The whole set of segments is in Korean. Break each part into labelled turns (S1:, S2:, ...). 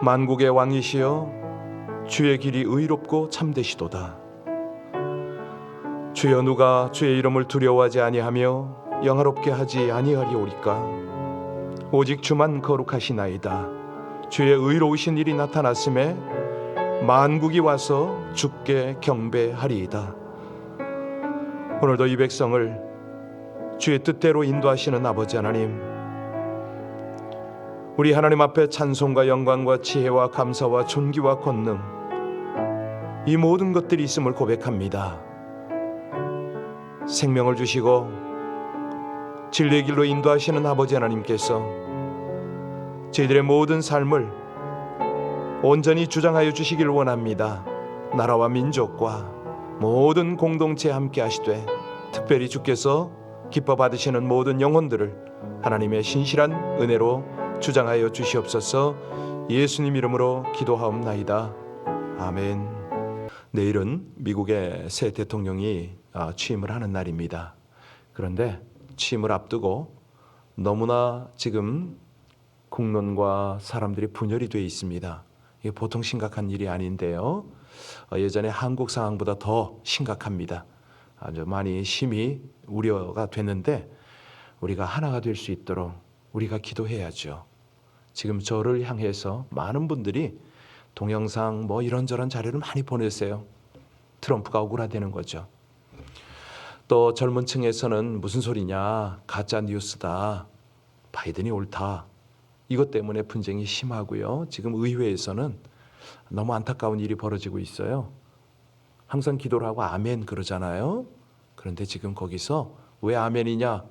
S1: 만국의 왕이시여 주의 길이 의롭고 참되시도다. 주여 누가 주의 이름을 두려워하지 아니하며 영화롭게 하지 아니하리오리까. 오직 주만 거룩하시나이다. 주의 의로우신 일이 나타났음에 만국이 와서 주께 경배하리이다. 오늘도 이 백성을 주의 뜻대로 인도하시는 아버지 하나님, 우리 하나님 앞에 찬송과 영광과 지혜와 감사와 존귀와 권능, 이 모든 것들이 있음을 고백합니다. 생명을 주시고 진리의 길로 인도하시는 아버지 하나님께서 저희들의 모든 삶을 온전히 주장하여 주시길 원합니다. 나라와 민족과 모든 공동체에 함께 하시되 특별히 주께서 기뻐 받으시는 모든 영혼들을 하나님의 신실한 은혜로 주장하여 주시옵소서. 예수님 이름으로 기도하옵나이다. 아멘. 내일은 미국의 새 대통령이 취임을 하는 날입니다. 그런데 취임을 앞두고 너무나 지금 국론과 사람들이 분열이 되어 있습니다. 이게 보통 심각한 일이 아닌데요. 예전에 한국 상황보다 더 심각합니다. 아주 많이 심히 우려가 되는데 우리가 하나가 될 수 있도록 우리가 기도해야죠. 지금 저를 향해서 많은 분들이 동영상 이런저런 자료를 많이 보내세요. 트럼프가 억울하다는 거죠. 또 젊은 층에서는 무슨 소리냐, 가짜 뉴스다, 바이든이 옳다, 이것 때문에 분쟁이 심하고요. 지금 의회에서는 너무 안타까운 일이 벌어지고 있어요. 항상 기도를 하고 아멘 그러잖아요. 그런데 지금 거기서 왜 아멘이냐?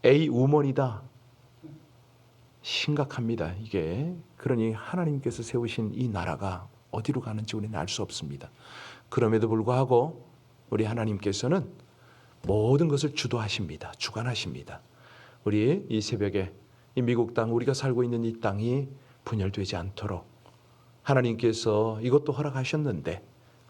S1: A 우먼이다. 심각합니다. 이게 그러니 하나님께서 세우신 이 나라가 어디로 가는지 우리는 알 수 없습니다. 그럼에도 불구하고 우리 하나님께서는 모든 것을 주도하십니다. 주관하십니다. 우리 이 새벽에 이 미국 땅, 우리가 살고 있는 이 땅이 분열되지 않도록 하나님께서 이것도 허락하셨는데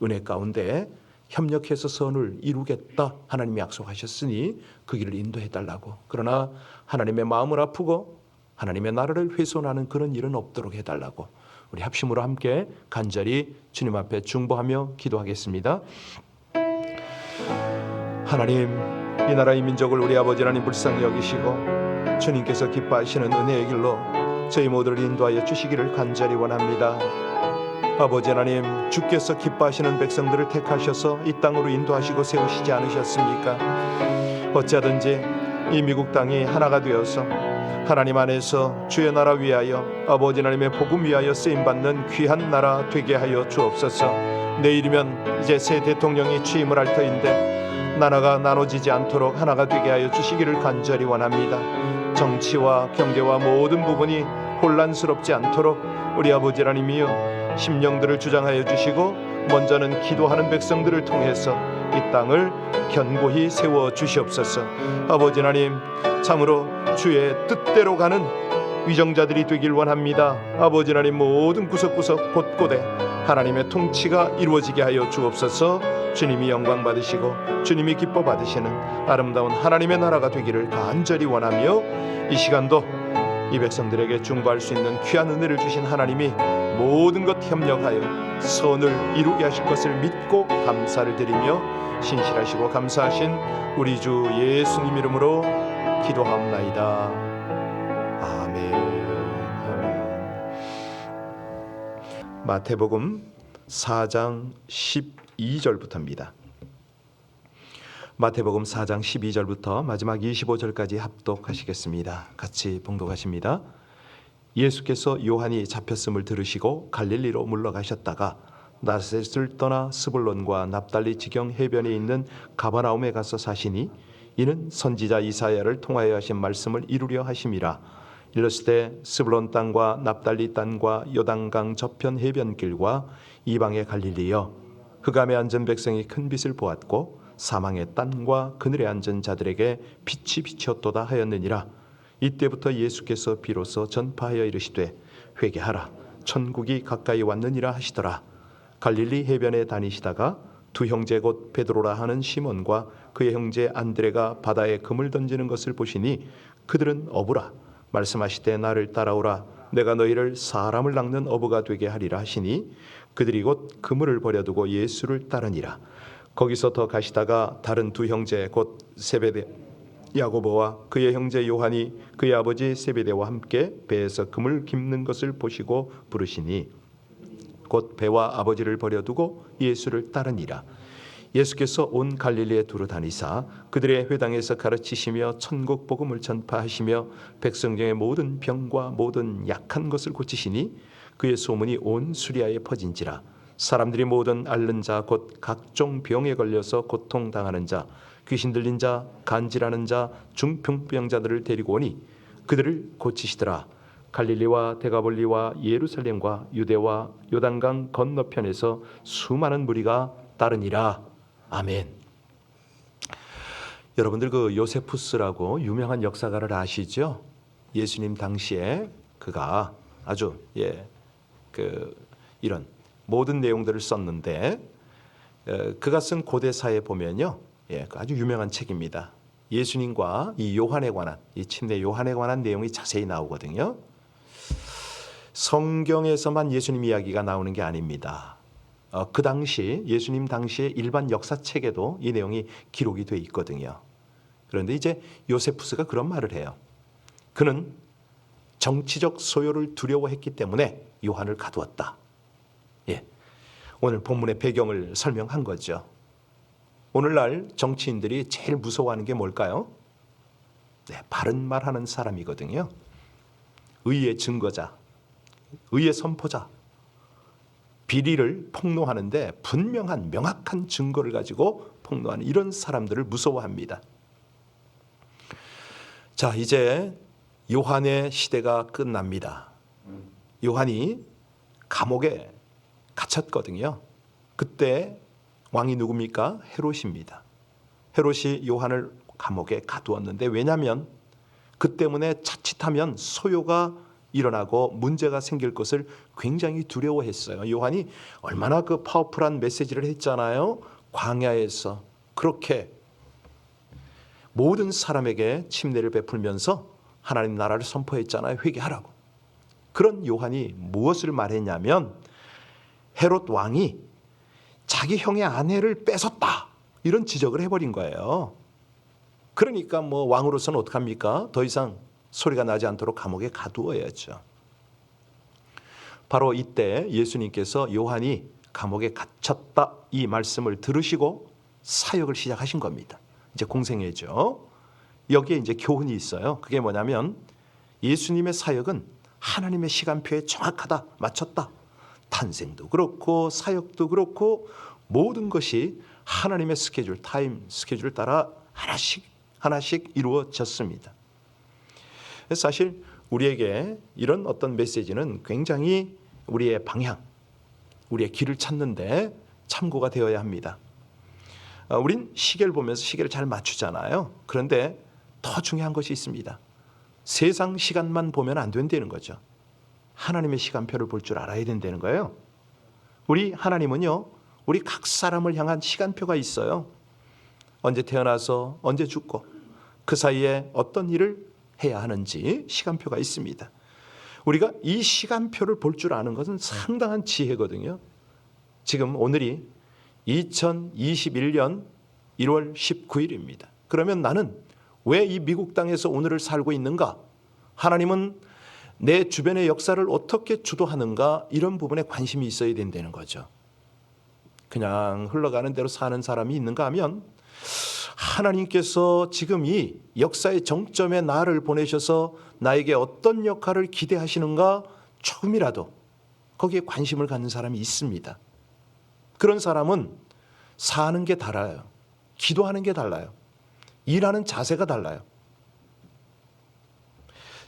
S1: 은혜 가운데 협력해서 선을 이루겠다 하나님이 약속하셨으니 그 길을 인도해달라고. 그러나 하나님의 마음을 아프고 하나님의 나라를 훼손하는 그런 일은 없도록 해달라고 우리 합심으로 함께 간절히 주님 앞에 중보하며 기도하겠습니다. 하나님, 이 나라 이 민족을 우리 아버지 하나님 불쌍히 여기시고 주님께서 기뻐하시는 은혜의 길로 저희 모두를 인도하여 주시기를 간절히 원합니다. 아버지 하나님, 주께서 기뻐하시는 백성들을 택하셔서 이 땅으로 인도하시고 세우시지 않으셨습니까? 어찌하든지 이 미국 땅이 하나가 되어서 하나님 안에서 주의 나라 위하여 아버지 하나님의 복음 위하여 쓰임받는 귀한 나라 되게 하여 주옵소서. 내일이면 이제 새 대통령이 취임을 할 터인데 나라가 나눠지지 않도록 하나가 되게 하여 주시기를 간절히 원합니다. 정치와 경제와 모든 부분이 혼란스럽지 않도록 우리 아버지 하나님이여 심령들을 주장하여 주시고 먼저는 기도하는 백성들을 통해서 이 땅을 견고히 세워 주시옵소서. 아버지 하나님, 참으로 주의 뜻대로 가는 위정자들이 되길 원합니다. 아버지 하나님, 모든 구석구석 곳곳에 하나님의 통치가 이루어지게 하여 주옵소서. 주님이 영광 받으시고 주님이 기뻐 받으시는 아름다운 하나님의 나라가 되기를 간절히 원하며 이 시간도 이 백성들에게 중보할 수 있는 귀한 은혜를 주신 하나님이 모든 것 협력하여 선을 이루게 하실 것을 믿고 감사를 드리며 신실하시고 감사하신 우리 주 예수님 이름으로 기도하옵나이다. 아멘. 아멘. 마태복음 4장 12절부터입니다. 마태복음 4장 12절부터 마지막 25절까지 합독하시겠습니다. 같이 봉독하십니다. 예수께서 요한이 잡혔음을 들으시고 갈릴리로 물러가셨다가 나사렛을 떠나 스불론과 납달리 지경 해변에 있는 가버나움에 가서 사시니 이는 선지자 이사야를 통하여 하신 말씀을 이루려 하심이라. 이르시되 스불론 땅과 납달리 땅과 요단강 저편 해변길과 이방의 갈릴리여, 흑암에 앉은 백성이 큰 빛을 보았고 사망의 땅과 그늘에 앉은 자들에게 빛이 비쳤도다 하였느니라. 이때부터 예수께서 비로소 전파하여 이르시되 회개하라, 천국이 가까이 왔느니라 하시더라. 갈릴리 해변에 다니시다가 두 형제 곧 베드로라 하는 시몬과 그의 형제 안드레가 바다에 금을 던지는 것을 보시니 그들은 어부라. 말씀하시되 나를 따라오라. 내가 너희를 사람을 낚는 어부가 되게 하리라 하시니 그들이 곧 그물을 버려두고 예수를 따르니라. 거기서 더 가시다가 다른 두 형제 곧 세베대 야고보와 그의 형제 요한이 그의 아버지 세베대와 함께 배에서 그물 깁는 것을 보시고 부르시니 곧 배와 아버지를 버려두고 예수를 따르니라. 예수께서 온 갈릴리에 두루 다니사 그들의 회당에서 가르치시며 천국 복음을 전파하시며 백성 중의 모든 병과 모든 약한 것을 고치시니 그의 소문이 온 수리아에 퍼진지라. 사람들이 모든 앓는 자 곧 각종 병에 걸려서 고통당하는 자 귀신 들린 자 간질하는 자 중풍병자들을 데리고 오니 그들을 고치시더라. 갈릴리와 데가볼리와 예루살렘과 유대와 요단강 건너편에서 수많은 무리가 따르니라. 아멘. 여러분들 그 요세푸스라고 유명한 역사가를 아시죠? 예수님 당시에 그가 아주 이런 모든 내용들을 썼는데 그가 쓴 고대사에 보면요, 아주 유명한 책입니다. 예수님과 이 요한에 관한 이 침례 요한에 관한 내용이 자세히 나오거든요. 성경에서만 예수님 이야기가 나오는 게 아닙니다. 그 당시 예수님 당시의 일반 역사책에도 이 내용이 기록이 돼 있거든요. 그런데 이제 요세푸스가 그런 말을 해요. 그는 정치적 소요를 두려워했기 때문에 요한을 가두었다. 오늘 본문의 배경을 설명한 거죠. 오늘날 정치인들이 제일 무서워하는 게 뭘까요? 바른 말하는 사람이거든요. 의의 증거자, 의의 선포자, 비리를 폭로하는데 분명한 명확한 증거를 가지고 폭로하는 이런 사람들을 무서워합니다. 자, 이제 요한의 시대가 끝납니다. 요한이 감옥에 갇혔거든요. 그때 왕이 누굽니까? 헤롯입니다. 헤롯이 요한을 감옥에 가두었는데 왜냐하면 그 때문에 자칫하면 소요가 일어나고 문제가 생길 것을 굉장히 두려워했어요. 요한이 얼마나 그 파워풀한 메시지를 했잖아요. 광야에서 그렇게 모든 사람에게 침례를 베풀면서 하나님 나라를 선포했잖아요. 회개하라고. 그런 요한이 무엇을 말했냐면 헤롯 왕이 자기 형의 아내를 뺏었다 이런 지적을 해버린 거예요. 그러니까 뭐 왕으로서는 어떡합니까? 더 이상 소리가 나지 않도록 감옥에 가두어야죠. 바로 이때 예수님께서 요한이 감옥에 갇혔다 이 말씀을 들으시고 사역을 시작하신 겁니다. 이제 공생애죠. 여기에 이제 교훈이 있어요. 그게 뭐냐면 예수님의 사역은 하나님의 시간표에 정확하다, 맞췄다. 탄생도 그렇고 사역도 그렇고 모든 것이 하나님의 스케줄, 타임 스케줄을 따라 하나씩 이루어졌습니다. 사실 우리에게 이런 어떤 메시지는 굉장히 우리의 방향, 우리의 길을 찾는데 참고가 되어야 합니다. 우린 시계를 보면서 시계를 잘 맞추잖아요. 그런데 더 중요한 것이 있습니다. 세상 시간만 보면 안 된다는 거죠. 하나님의 시간표를 볼 줄 알아야 된다는 거예요. 우리 하나님은요, 우리 각 사람을 향한 시간표가 있어요. 언제 태어나서 언제 죽고 그 사이에 어떤 일을 해야 하는지 시간표가 있습니다. 우리가 이 시간표를 볼 줄 아는 것은 상당한 지혜거든요. 지금 오늘이 2021년 1월 19일입니다. 그러면 나는 왜 이 미국 땅에서 오늘을 살고 있는가? 하나님은 내 주변의 역사를 어떻게 주도하는가? 이런 부분에 관심이 있어야 된다는 거죠. 그냥 흘러가는 대로 사는 사람이 있는가 하면 하나님께서 지금 이 역사의 정점에 나를 보내셔서 나에게 어떤 역할을 기대하시는가 조금이라도 거기에 관심을 갖는 사람이 있습니다. 그런 사람은 사는 게 달라요. 기도하는 게 달라요. 일하는 자세가 달라요.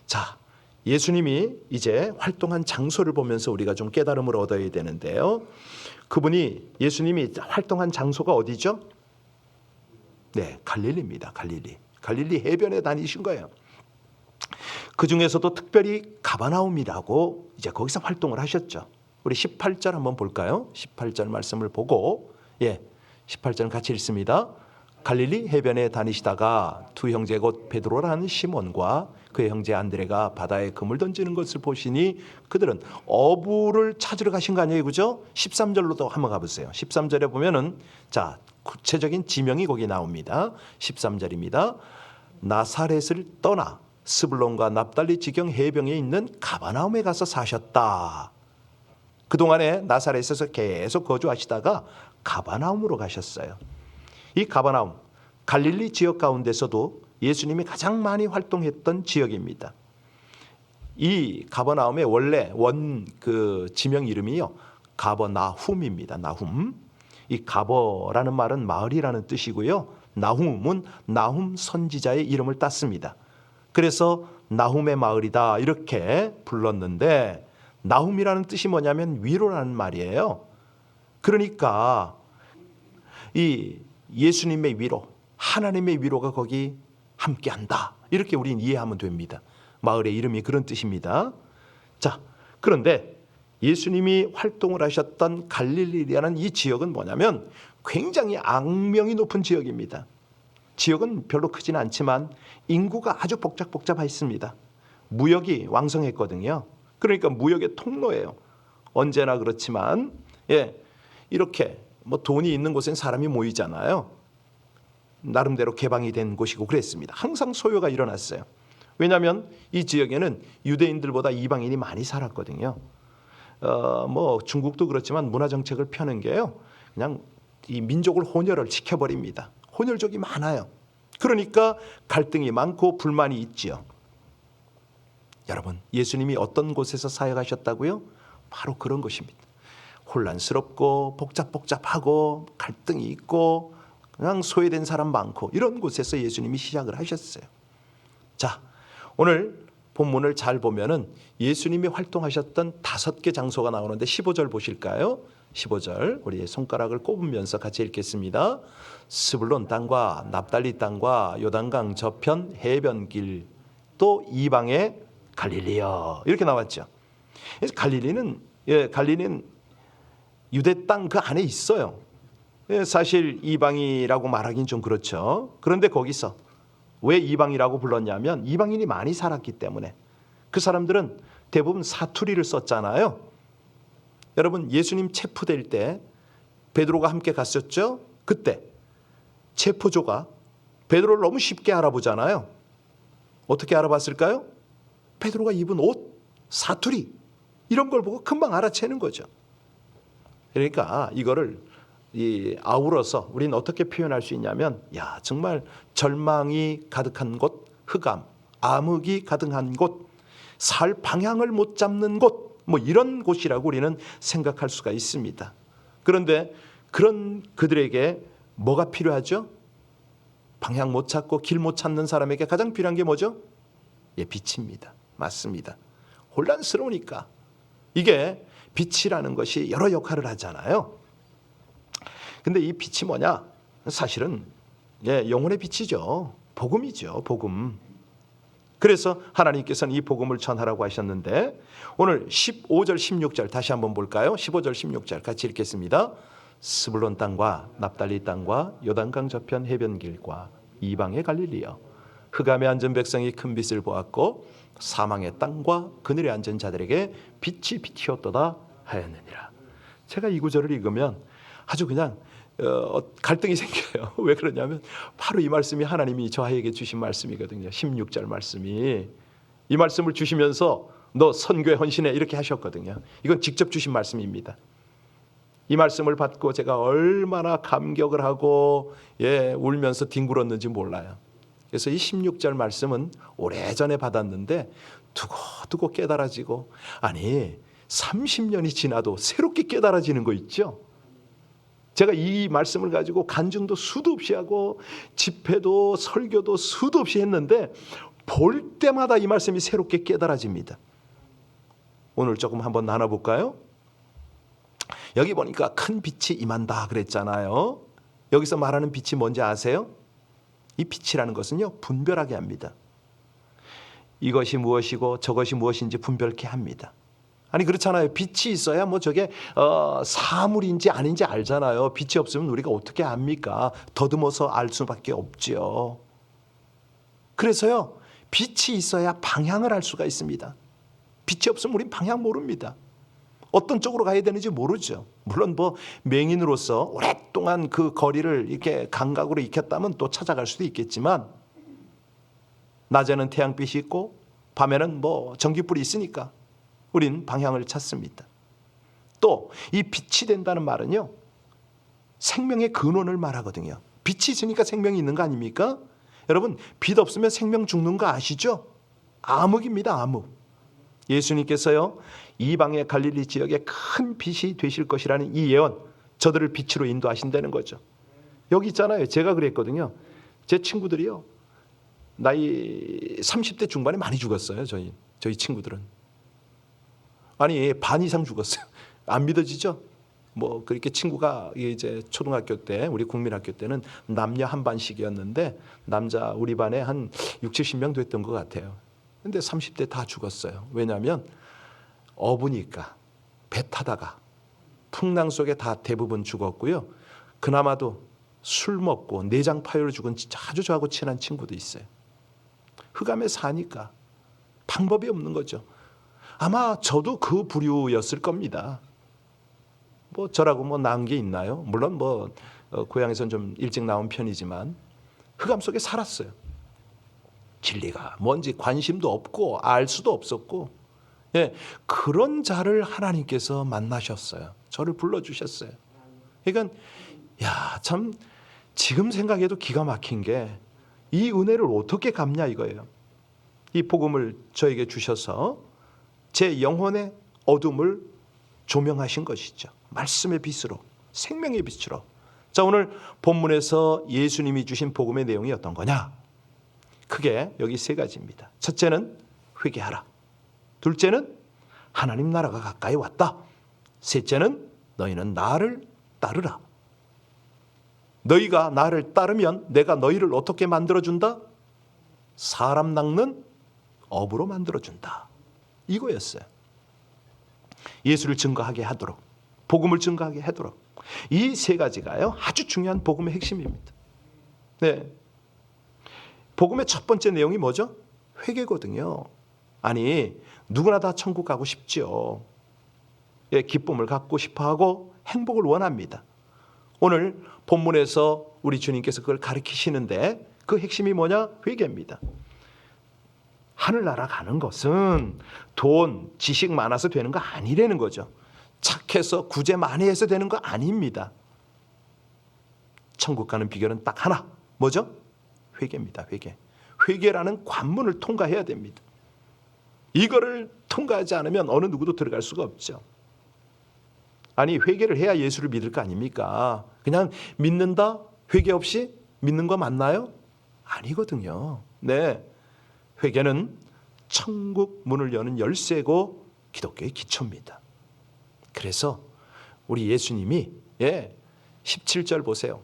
S1: 자, 예수님이 이제 활동한 장소를 보면서 우리가 좀 깨달음을 얻어야 되는데요. 그분이 예수님이 활동한 장소가 어디죠? 네, 갈릴리입니다. 갈릴리 해변에 다니신 거예요. 그 중에서도 특별히 가버나움이라고 이제 거기서 활동을 하셨죠. 우리 18절 한번 볼까요? 18절 말씀을 보고 18절 같이 읽습니다. 갈릴리 해변에 다니시다가 두 형제 곧 베드로라는 시몬과 그의 형제 안드레가 바다에 그물 던지는 것을 보시니 그들은 어부를 찾으러 가신 거 아니에요, 그죠? 13절로도 한번 가보세요. 13절에 보면은 자 구체적인 지명이 거기 나옵니다. 13절입니다. 나사렛을 떠나 스불론과 납달리 지경 해변에 있는 가버나움에 가서 사셨다. 그동안에 나사렛에서 계속 거주하시다가 가버나움으로 가셨어요. 이 가버나움, 갈릴리 지역 가운데서도 예수님이 가장 많이 활동했던 지역입니다. 이 가버나움의 원래 그 지명 이름이요, 가버나훔입니다. 나훔. 이 가버라는 말은 마을이라는 뜻이고요. 나훔은 나훔 선지자의 이름을 땄습니다. 그래서 나훔의 마을이다 이렇게 불렀는데, 나훔이라는 뜻이 뭐냐면 위로라는 말이에요. 그러니까 이 예수님의 위로, 하나님의 위로가 거기 함께한다 이렇게 우리는 이해하면 됩니다. 마을의 이름이 그런 뜻입니다. 자, 그런데 예수님이 활동을 하셨던 갈릴리라는 이 지역은 뭐냐면 굉장히 악명이 높은 지역입니다. 지역은 별로 크진 않지만 인구가 아주 복잡했습니다. 무역이 왕성했거든요. 그러니까 무역의 통로예요. 언제나 그렇지만 이렇게 뭐 돈이 있는 곳엔 사람이 모이잖아요. 나름대로 개방이 된 곳이고 그랬습니다. 항상 소요가 일어났어요. 왜냐하면 이 지역에는 유대인들보다 이방인이 많이 살았거든요. 뭐 중국도 그렇지만 문화 정책을 펴는 게요, 그냥 이 민족을 혼혈을 시켜버립니다. 혼혈족이 많아요. 그러니까 갈등이 많고 불만이 있지요. 여러분, 예수님이 어떤 곳에서 사역하셨다고요? 바로 그런 것입니다. 혼란스럽고 복잡하고 갈등이 있고 그냥 소외된 사람 많고 이런 곳에서 예수님이 시작을 하셨어요. 자, 오늘 본문을 잘 보면은 예수님이 활동하셨던 5개 장소가 나오는데 15절 보실까요? 15절 우리 손가락을 꼽으면서 같이 읽겠습니다. 스불론 땅과 납달리 땅과 요단강 저편 해변길 또 이방의 갈릴리여 이렇게 나왔죠. 그래서 갈릴리는 유대 땅 그 안에 있어요. 사실 이방이라고 말하기는 좀 그렇죠. 그런데 거기서 왜 이방이라고 불렀냐면 이방인이 많이 살았기 때문에. 그 사람들은 대부분 사투리를 썼잖아요. 여러분, 예수님 체포될 때 베드로가 함께 갔었죠. 그때 체포조가 베드로를 너무 쉽게 알아보잖아요. 어떻게 알아봤을까요? 베드로가 입은 옷, 사투리 이런 걸 보고 금방 알아채는 거죠. 그러니까 이거를 아우러서 우리는 어떻게 표현할 수 있냐면, 야, 정말 절망이 가득한 곳, 흑암, 암흑이 가득한 곳, 살 방향을 못 잡는 곳, 뭐 이런 곳이라고 우리는 생각할 수가 있습니다. 그런데 그런 그들에게 뭐가 필요하죠? 방향 못 찾고 길 못 찾는 사람에게 가장 필요한 게 뭐죠? 빛입니다. 맞습니다. 혼란스러우니까. 이게 빛이라는 것이 여러 역할을 하잖아요. 근데 이 빛이 뭐냐? 사실은 영혼의 빛이죠. 복음이죠. 복음. 그래서 하나님께서는 이 복음을 전하라고 하셨는데, 오늘 15절 16절 다시 한번 볼까요? 15절 16절 같이 읽겠습니다. 스불론 땅과 납달리 땅과 요단강 저편 해변길과 이방의 갈릴리여, 흑암에 앉은 백성이 큰 빛을 보았고 사망의 땅과 그늘에 앉은 자들에게 빛이 비튀었도다 하였느니라. 제가 이 구절을 읽으면 아주 그냥 갈등이 생겨요. 왜 그러냐면 바로 이 말씀이 하나님이 저에게 주신 말씀이거든요. 16절 말씀이. 이 말씀을 주시면서 너 선교에 헌신해 이렇게 하셨거든요. 이건 직접 주신 말씀입니다. 이 말씀을 받고 제가 얼마나 감격을 하고 울면서 뒹굴었는지 몰라요. 그래서 이 16절 말씀은 오래전에 받았는데 두고 깨달아지고, 아니 30년이 지나도 새롭게 깨달아지는 거 있죠. 제가 이 말씀을 가지고 간증도 수도 없이 하고 집회도 설교도 수도 없이 했는데 볼 때마다 이 말씀이 새롭게 깨달아집니다. 오늘 조금 한번 나눠볼까요? 여기 보니까 큰 빛이 임한다 그랬잖아요. 여기서 말하는 빛이 뭔지 아세요? 이 빛이라는 것은요, 분별하게 합니다. 이것이 무엇이고 저것이 무엇인지 분별케 합니다. 아니 그렇잖아요. 빛이 있어야 뭐 저게 사물인지 아닌지 알잖아요. 빛이 없으면 우리가 어떻게 압니까? 더듬어서 알 수밖에 없지요. 그래서요, 빛이 있어야 방향을 알 수가 있습니다. 빛이 없으면 우린 방향 모릅니다. 어떤 쪽으로 가야 되는지 모르죠. 물론 뭐 맹인으로서 오랫동안 그 거리를 이렇게 감각으로 익혔다면 또 찾아갈 수도 있겠지만, 낮에는 태양빛이 있고 밤에는 뭐 전기불이 있으니까 우린 방향을 찾습니다. 또 이 빛이 된다는 말은요, 생명의 근원을 말하거든요. 빛이 있으니까 생명이 있는 거 아닙니까? 여러분, 빛 없으면 생명 죽는 거 아시죠? 암흑입니다, 암흑. 예수님께서요, 이방의 갈릴리 지역에 큰 빛이 되실 것이라는 이 예언, 저들을 빛으로 인도하신다는 거죠. 여기 있잖아요, 제가 그랬거든요. 제 친구들이요, 나이 30대 중반에 많이 죽었어요. 저희 친구들은. 아니, 반 이상 죽었어요. 안 믿어지죠? 뭐 그렇게 친구가 이제 초등학교 때, 우리 국민학교 때는 남녀 한 반씩이었는데 남자 우리 반에 한 60, 70명 됐던 것 같아요. 근데 30대 다 죽었어요. 왜냐하면 어부니까 배 타다가 풍랑 속에 다 대부분 죽었고요. 그나마도 술 먹고 내장 파열로 죽은 아주 저하고 친한 친구도 있어요. 흑암에 사니까 방법이 없는 거죠. 아마 저도 그 부류였을 겁니다. 뭐 저라고 뭐 나은 게 있나요? 물론 뭐 고향에선 좀 일찍 나온 편이지만 흑암 속에 살았어요. 진리가 뭔지 관심도 없고 알 수도 없었고, 예, 그런 자를 하나님께서 만나셨어요. 저를 불러주셨어요. 그러니까 야, 참 지금 생각해도 기가 막힌 게 이 은혜를 어떻게 갚냐 이거예요. 이 복음을 저에게 주셔서 제 영혼의 어둠을 조명하신 것이죠. 말씀의 빛으로, 생명의 빛으로. 자, 오늘 본문에서 예수님이 주신 복음의 내용이 어떤 거냐? 크게 여기 세 가지입니다. 첫째는 회개하라. 둘째는 하나님 나라가 가까이 왔다. 셋째는 너희는 나를 따르라. 너희가 나를 따르면 내가 너희를 어떻게 만들어준다? 사람 낚는 어부로 만들어준다. 이거였어요. 예수를 증거하게 하도록, 복음을 증거하게 하도록. 이 세 가지가요, 아주 중요한 복음의 핵심입니다. 네. 복음의 첫 번째 내용이 뭐죠? 회개거든요. 아니, 누구나 다 천국 가고 싶죠. 예, 기쁨을 갖고 싶어하고 행복을 원합니다. 오늘 본문에서 우리 주님께서 그걸 가르치시는데 그 핵심이 뭐냐? 회개입니다. 하늘나라 가는 것은 돈, 지식 많아서 되는 거 아니라는 거죠. 착해서 구제 많이 해서 되는 거 아닙니다. 천국 가는 비결은 딱 하나. 뭐죠? 회개입니다. 회개. 회개라는 관문을 통과해야 됩니다. 이거를 통과하지 않으면 어느 누구도 들어갈 수가 없죠. 아니, 회개를 해야 예수를 믿을 거 아닙니까? 그냥 믿는다? 회개 없이 믿는 거 맞나요? 아니거든요. 네. 회개는 천국 문을 여는 열쇠고 기독교의 기초입니다. 그래서 우리 예수님이 17절 보세요.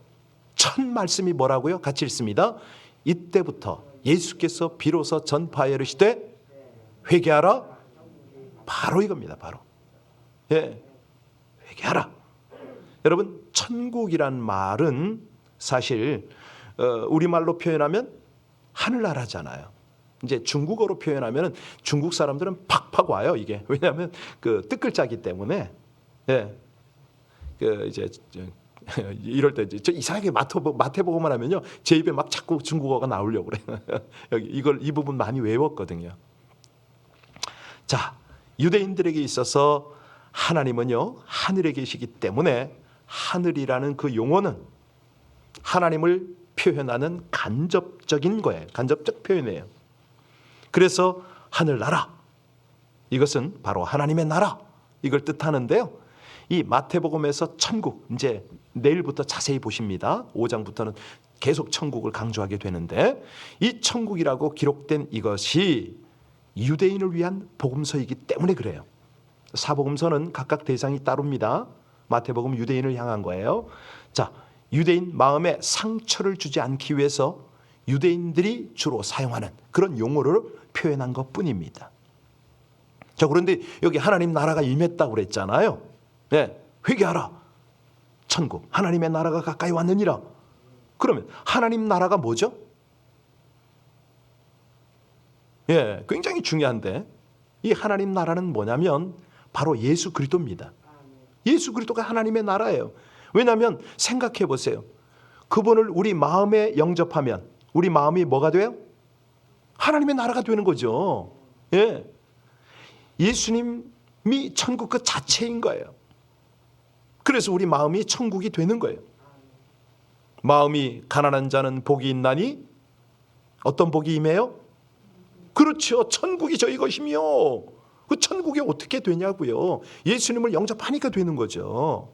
S1: 첫 말씀이 뭐라고요? 같이 읽습니다. 이때부터 예수께서 비로소 전파하여 이르시되 회개하라. 바로 이겁니다. 바로. 회개하라. 여러분, 천국이란 말은 사실 우리말로 표현하면 하늘나라잖아요. 이제 중국어로 표현하면 중국 사람들은 팍팍 와요, 이게. 왜냐하면 그 뜻글자기 때문에. 예. 그 이제 이럴 때 저 이상하게 마태복음만 하면요, 제 입에 막 자꾸 중국어가 나오려고 그래요. 여기 이 부분 많이 외웠거든요. 자, 유대인들에게 있어서 하나님은요, 하늘에 계시기 때문에 하늘이라는 그 용어는 하나님을 표현하는 간접적인 거예요. 간접적 표현이에요. 그래서 하늘나라, 이것은 바로 하나님의 나라, 이걸 뜻하는데요. 이 마태복음에서 천국, 이제 내일부터 자세히 보십니다. 5장부터는 계속 천국을 강조하게 되는데, 이 천국이라고 기록된 이것이 유대인을 위한 복음서이기 때문에 그래요. 사복음서는 각각 대상이 따릅니다. 마태복음 유대인을 향한 거예요. 자, 유대인 마음에 상처를 주지 않기 위해서 유대인들이 주로 사용하는 그런 용어를 표현한 것뿐입니다. 자, 그런데 여기 하나님 나라가 임했다고 그랬잖아요. 예, 회개하라. 천국, 하나님의 나라가 가까이 왔느니라. 그러면 하나님 나라가 뭐죠? 예, 굉장히 중요한데 이 하나님 나라는 뭐냐면 바로 예수 그리스도입니다. 예수 그리스도가 하나님의 나라예요. 왜냐하면 생각해 보세요. 그분을 우리 마음에 영접하면 우리 마음이 뭐가 돼요? 하나님의 나라가 되는 거죠. 예, 예수님이 천국 그 자체인 거예요. 그래서 우리 마음이 천국이 되는 거예요. 마음이 가난한 자는 복이 있나니 어떤 복이 임해요? 그렇죠. 천국이 저희 것이며 그 천국이 어떻게 되냐고요. 예수님을 영접하니까 되는 거죠.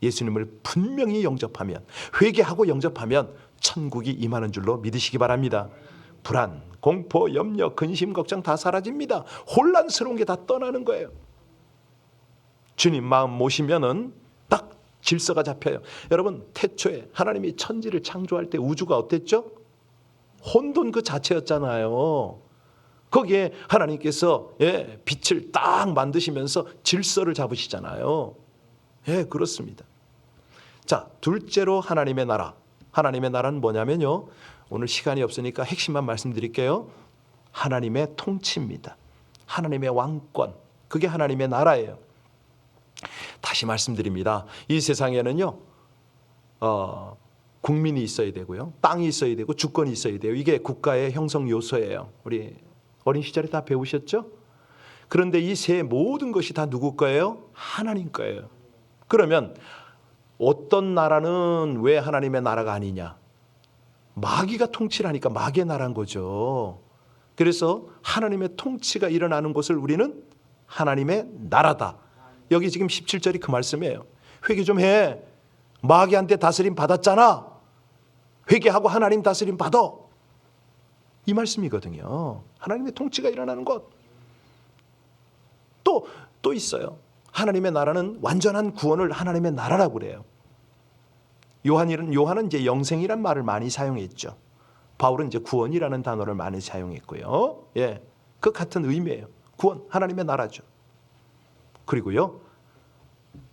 S1: 예수님을 분명히 영접하면, 회개하고 영접하면 천국이 임하는 줄로 믿으시기 바랍니다. 불안, 공포, 염려, 근심, 걱정 다 사라집니다. 혼란스러운 게 다 떠나는 거예요. 주님 마음 모시면은 딱 질서가 잡혀요. 여러분, 태초에 하나님이 천지를 창조할 때 우주가 어땠죠? 혼돈 그 자체였잖아요. 거기에 하나님께서 빛을 딱 만드시면서 질서를 잡으시잖아요. 예, 그렇습니다. 자, 둘째로 하나님의 나라. 하나님의 나라는 뭐냐면요, 오늘 시간이 없으니까 핵심만 말씀드릴게요. 하나님의 통치입니다. 하나님의 왕권, 그게 하나님의 나라예요. 다시 말씀드립니다. 이 세상에는요, 국민이 있어야 되고요, 땅이 있어야 되고, 주권이 있어야 돼요. 이게 국가의 형성 요소예요. 우리 어린 시절에 다 배우셨죠? 그런데 이 세 모든 것이 다 누구 거예요? 하나님 거예요. 그러면 어떤 나라는 왜 하나님의 나라가 아니냐? 마귀가 통치를 하니까 마귀의 나라인 거죠. 그래서 하나님의 통치가 일어나는 곳을 우리는 하나님의 나라다. 여기 지금 17절이 그 말씀이에요. 회개 좀 해. 마귀한테 다스림 받았잖아. 회개하고 하나님 다스림 받아. 이 말씀이거든요. 하나님의 통치가 일어나는 것. 또 있어요. 하나님의 나라는 완전한 구원을 하나님의 나라라고 그래요. 요한은 이제 영생이란 말을 많이 사용했죠. 바울은 이제 구원이라는 단어를 많이 사용했고요. 예, 그 같은 의미예요. 구원, 하나님의 나라죠. 그리고요,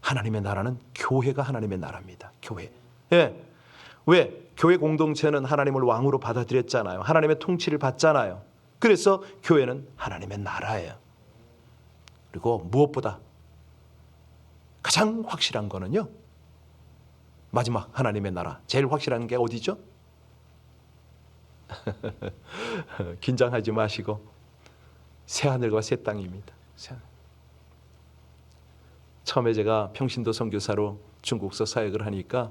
S1: 하나님의 나라는 교회가 하나님의 나라입니다. 교회. 예, 왜? 교회 공동체는 하나님을 왕으로 받아들였잖아요. 하나님의 통치를 받잖아요. 그래서 교회는 하나님의 나라예요. 그리고 무엇보다 가장 확실한 거는요, 마지막 하나님의 나라. 제일 확실한 게 어디죠? 긴장하지 마시고 새하늘과 새 땅입니다. 처음에 제가 평신도 선교사로 중국서 사역을 하니까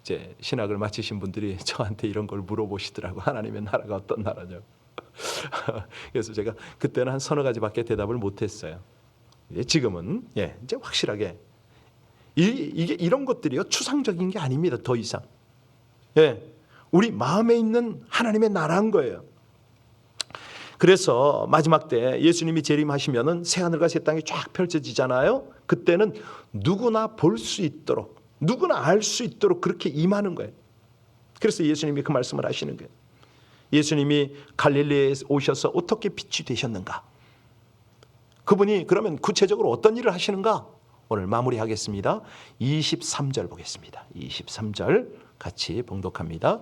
S1: 이제 신학을 마치신 분들이 저한테 이런 걸 물어보시더라고. 하나님의 나라가 어떤 나라냐고. 그래서 제가 그때는 한 서너 가지밖에 대답을 못했어요. 지금은 이제 확실하게 이게 이런 것들이요, 추상적인 게 아닙니다. 더 이상 우리 마음에 있는 하나님의 나라인 거예요. 그래서 마지막 때 예수님이 재림하시면은 새 하늘과 새 땅이 쫙 펼쳐지잖아요. 그때는 누구나 볼 수 있도록, 누구나 알 수 있도록 그렇게 임하는 거예요. 그래서 예수님이 그 말씀을 하시는 거예요. 예수님이 갈릴리에 오셔서 어떻게 빛이 되셨는가? 그분이 그러면 구체적으로 어떤 일을 하시는가? 오늘 마무리하겠습니다. 23절 보겠습니다. 23절 같이 봉독합니다.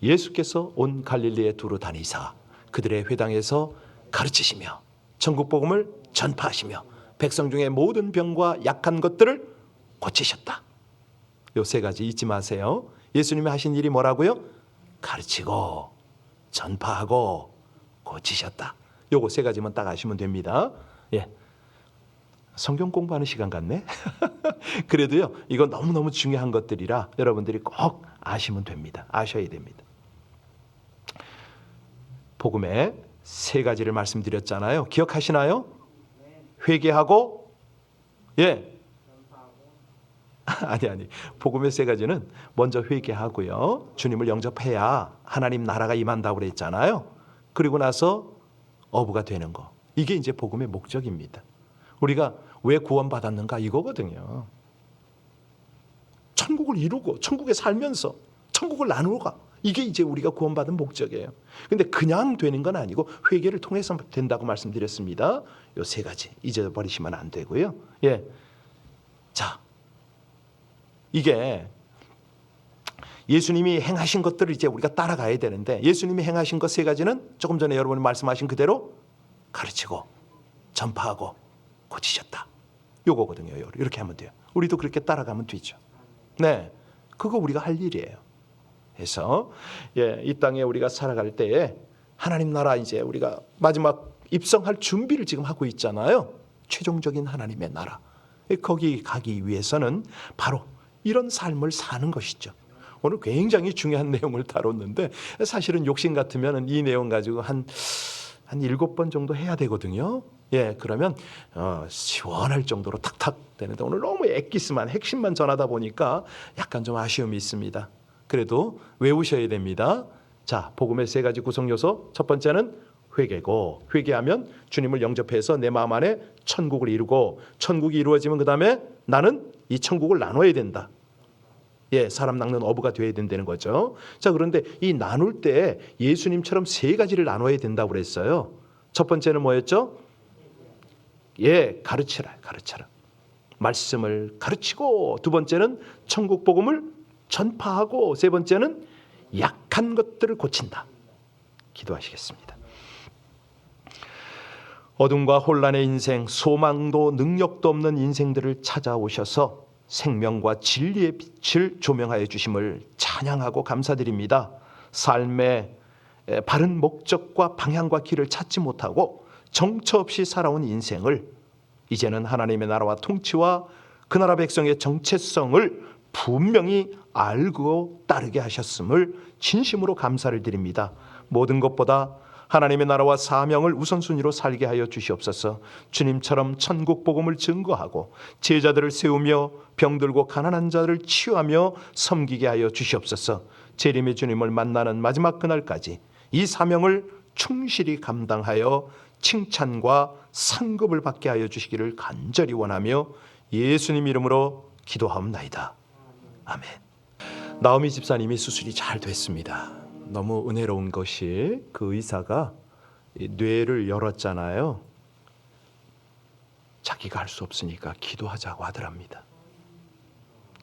S1: 예수께서 온 갈릴리에 두루 다니사 그들의 회당에서 가르치시며 천국 복음을 전파하시며 백성 중에 모든 병과 약한 것들을 고치셨다. 요 세 가지 잊지 마세요. 예수님이 하신 일이 뭐라고요? 가르치고 전파하고 고치셨다. 요거 세 가지만 딱 아시면 됩니다. 예. 성경 공부하는 시간 같네. 그래도요, 이건 너무너무 중요한 것들이라 여러분들이 꼭 아시면 됩니다. 아셔야 됩니다. 복음의 세 가지를 말씀드렸잖아요. 기억하시나요? 회개하고, 아니. 복음의 세 가지는 먼저 회개하고요, 주님을 영접해야 하나님 나라가 임한다고 그랬잖아요. 그리고 나서 어부가 되는 거. 이게 이제 복음의 목적입니다. 우리가 왜 구원받았는가 이거거든요. 천국을 이루고 천국에 살면서 천국을 나누어가, 이게 이제 우리가 구원받은 목적이에요. 근데 그냥 되는 건 아니고 회개를 통해서 된다고 말씀드렸습니다. 요 세 가지 잊어버리시면 안 되고요. 예. 자, 이게 예수님이 행하신 것들을 이제 우리가 따라가야 되는데, 예수님이 행하신 것 세 가지는 조금 전에 여러분이 말씀하신 그대로 가르치고 전파하고 고치셨다. 요거거든요. 이렇게 하면 돼요. 우리도 그렇게 따라가면 되죠. 네, 그거 우리가 할 일이에요. 그래서 이 땅에 우리가 살아갈 때에 하나님 나라 이제 우리가 마지막 입성할 준비를 지금 하고 있잖아요. 최종적인 하나님의 나라. 거기 가기 위해서는 바로 이런 삶을 사는 것이죠. 오늘 굉장히 중요한 내용을 다뤘는데, 사실은 욕심 같으면 이 내용 가지고 한 7번 정도 해야 되거든요. 예, 그러면 시원할 정도로 탁탁 되는데, 오늘 너무 엑기스만 핵심만 전하다 보니까 약간 좀 아쉬움이 있습니다. 그래도 외우셔야 됩니다. 자, 복음의 세 가지 구성 요소. 첫 번째는 회개고, 회개하면 주님을 영접해서 내 마음 안에 천국을 이루고, 천국이 이루어지면 그 다음에 나는 이 천국을 나눠야 된다. 예, 사람 낚는 어부가 되어야 된다는 거죠. 자, 그런데 이 나눌 때 예수님처럼 세 가지를 나눠야 된다고 그랬어요. 첫 번째는 뭐였죠? 예, 가르쳐라. 말씀을 가르치고, 두 번째는 천국 복음을 전파하고, 세 번째는 약한 것들을 고친다. 기도하시겠습니다. 어둠과 혼란의 인생, 소망도 능력도 없는 인생들을 찾아오셔서 생명과 진리의 빛을 조명하여 주심을 찬양하고 감사드립니다. 삶의 바른 목적과 방향과 길을 찾지 못하고 정처 없이 살아온 인생을 이제는 하나님의 나라와 통치와 그 나라 백성의 정체성을 분명히 알고 따르게 하셨음을 진심으로 감사를 드립니다. 모든 것보다 하나님의 나라와 사명을 우선순위로 살게 하여 주시옵소서. 주님처럼 천국 복음을 증거하고 제자들을 세우며 병들고 가난한 자를 치유하며 섬기게 하여 주시옵소서. 재림의 주님을 만나는 마지막 그날까지 이 사명을 충실히 감당하여 칭찬과 상급을 받게 하여 주시기를 간절히 원하며 예수님 이름으로 기도하옵나이다. 아멘. 나오미 집사님이 수술이 잘 됐습니다. 너무 은혜로운 것이 그 의사가 뇌를 열었잖아요. 자기가 할 수 없으니까 기도하자고 하더랍니다.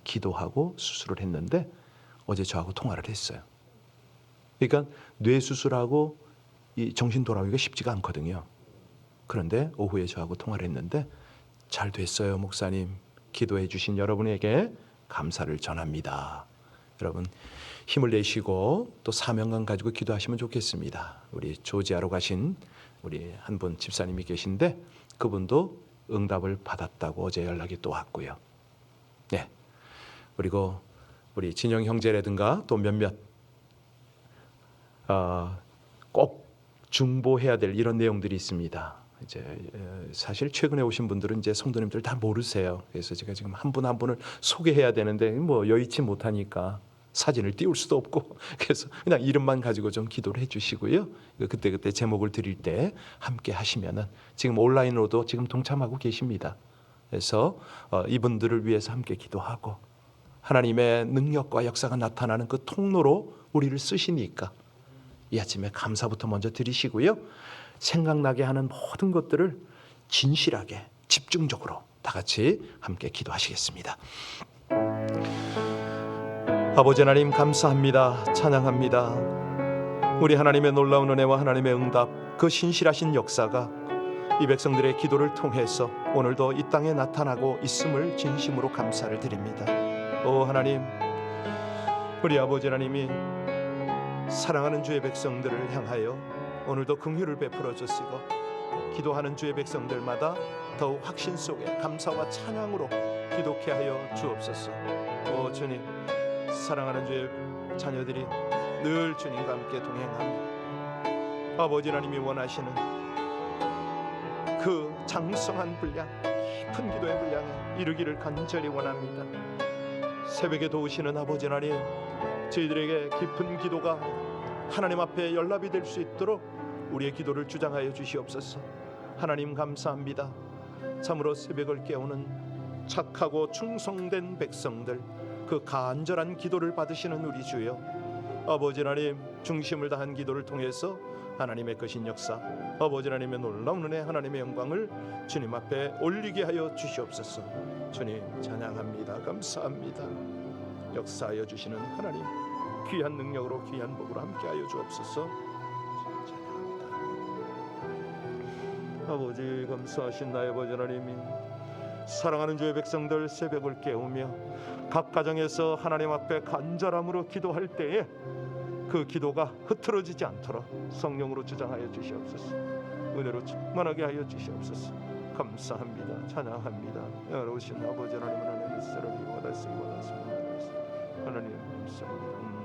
S1: 기도하고 수술을 했는데 어제 저하고 통화를 했어요. 그러니까 뇌 수술하고 이 정신 돌아오기가 쉽지가 않거든요. 그런데 오후에 저하고 통화를 했는데 잘 됐어요, 목사님. 기도해 주신 여러분에게 감사를 전합니다. 여러분 힘을 내시고 또 사명감 가지고 기도하시면 좋겠습니다. 우리 조지아로 가신 우리 한 분 집사님이 계신데 그분도 응답을 받았다고 어제 연락이 또 왔고요. 네. 그리고 우리 진영 형제라든가 또 몇몇 꼭 중보해야 될 이런 내용들이 있습니다. 이제 사실 최근에 오신 분들은 이제 성도님들 다 모르세요. 그래서 제가 지금 한 분 한 분을 소개해야 되는데 뭐 여의치 못하니까 사진을 띄울 수도 없고, 그래서 그냥 이름만 가지고 좀 기도를 해주시고요. 그때 제목을 드릴 때 함께 하시면은 지금 온라인으로도 지금 동참하고 계십니다. 그래서 이분들을 위해서 함께 기도하고 하나님의 능력과 역사가 나타나는 그 통로로 우리를 쓰시니까 이 아침에 감사부터 먼저 드리시고요. 생각나게 하는 모든 것들을 진실하게 집중적으로 다 같이 함께 기도하시겠습니다. 아버지 하나님 감사합니다. 찬양합니다. 우리 하나님의 놀라운 은혜와 하나님의 응답, 그 신실하신 역사가 이 백성들의 기도를 통해서 오늘도 이 땅에 나타나고 있음을 진심으로 감사를 드립니다. 오 하나님, 우리 아버지 하나님이 사랑하는 주의 백성들을 향하여 오늘도 긍휼을 베풀어 주시고 기도하는 주의 백성들마다 더욱 확신 속에 감사와 찬양으로 기도케 하여 주옵소서. 오 주님, 사랑하는 주의 자녀들이 늘 주님과 함께 동행하며 아버지 하나님이 원하시는 그 장성한 분량, 깊은 기도의 분량에 이르기를 간절히 원합니다. 새벽에 도우시는 아버지 하나님, 저희들에게 깊은 기도가 하나님 앞에 연락이 될 수 있도록 우리의 기도를 주장하여 주시옵소서. 하나님 감사합니다. 참으로 새벽을 깨우는 착하고 충성된 백성들, 그 간절한 기도를 받으시는 우리 주여, 아버지 하나님, 중심을 다한 기도를 통해서 하나님의 거신 역사, 아버지 하나님의 놀라운 은혜, 하나님의 영광을 주님 앞에 올리게 하여 주시옵소서. 주님 찬양합니다. 감사합니다. 역사하여 주시는 하나님, 귀한 능력으로 귀한 복으로 함께하여 주옵소서. 찬양합니다. 아버지, 감사하신 나의 아버지 하나님이 사랑하는 주의 백성들 새벽을 깨우며 각 가정에서 하나님 앞에 간절함으로 기도할 때에 그 기도가 흐트러지지 않도록 성령으로 주장하여 주시옵소서. 은혜로 충만하게 하여 주시옵소서. 감사합니다. 찬양합니다. 여러오신 아버지 하나님, 하나님 이스라엘이 원하시기 원하시는 하나님 감사합니다.